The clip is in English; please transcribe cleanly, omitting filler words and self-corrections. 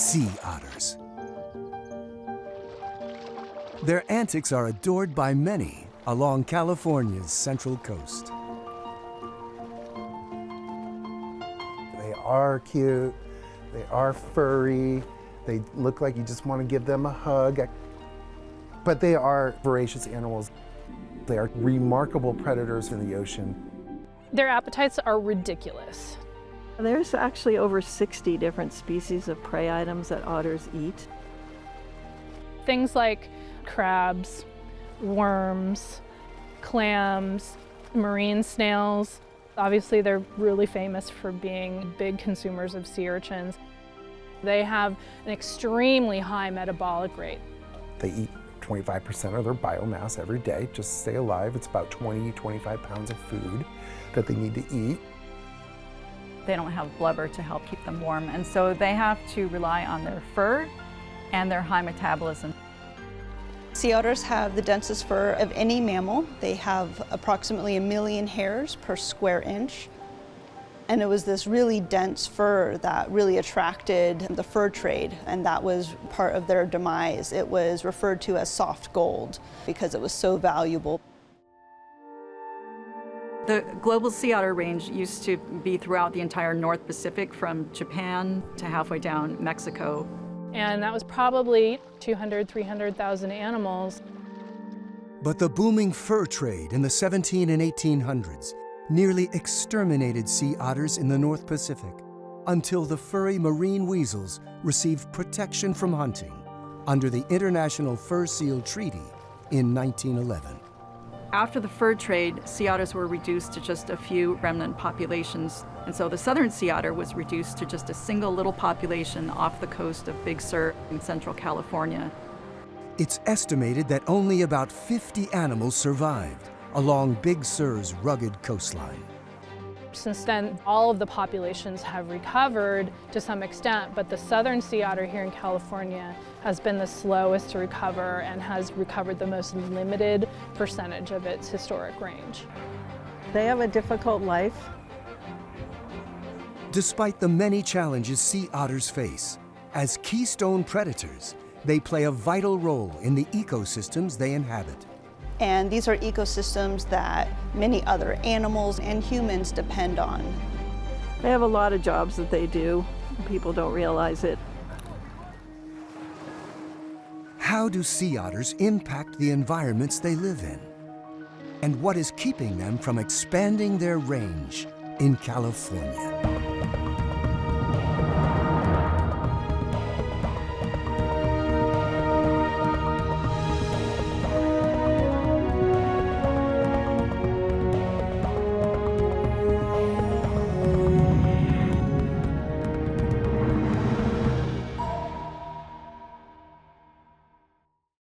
sea otters. Their antics are adored by many along California's central coast. They are cute, they are furry, they look like you just want to give them a hug, but they are voracious animals. They are remarkable predators in the ocean. Their appetites are ridiculous. There's actually over 60 different species of prey items that otters eat. Things like crabs, worms, clams, marine snails. Obviously, they're really famous for being big consumers of sea urchins. They have an extremely high metabolic rate. They eat 25% of their biomass every day just to stay alive. It's about 25 pounds of food that they need to eat. They don't have blubber to help keep them warm, and so they have to rely on their fur and their high metabolism. Sea otters have the densest fur of any mammal. They have approximately 1 million hairs per square inch. And it was this really dense fur that really attracted the fur trade, and that was part of their demise. It was referred to as soft gold because it was so valuable. The global sea otter range used to be throughout the entire North Pacific, from Japan to halfway down Mexico. And that was probably 200, 300,000 animals. But the booming fur trade in the 17 and 1800s nearly exterminated sea otters in the North Pacific until the furry marine weasels received protection from hunting under the International Fur Seal Treaty in 1911. After the fur trade, sea otters were reduced to just a few remnant populations, and so the southern sea otter was reduced to just a single little population off the coast of Big Sur in central California. It's estimated that only about 50 animals survived along Big Sur's rugged coastline. Since then, all of the populations have recovered to some extent, but the southern sea otter here in California has been the slowest to recover and has recovered the most limited percentage of its historic range. They have a difficult life. Despite the many challenges sea otters face, as keystone predators, they play a vital role in the ecosystems they inhabit. And these are ecosystems that many other animals and humans depend on. They have a lot of jobs that they do. People don't realize it. How do sea otters impact the environments they live in? And what is keeping them from expanding their range in California?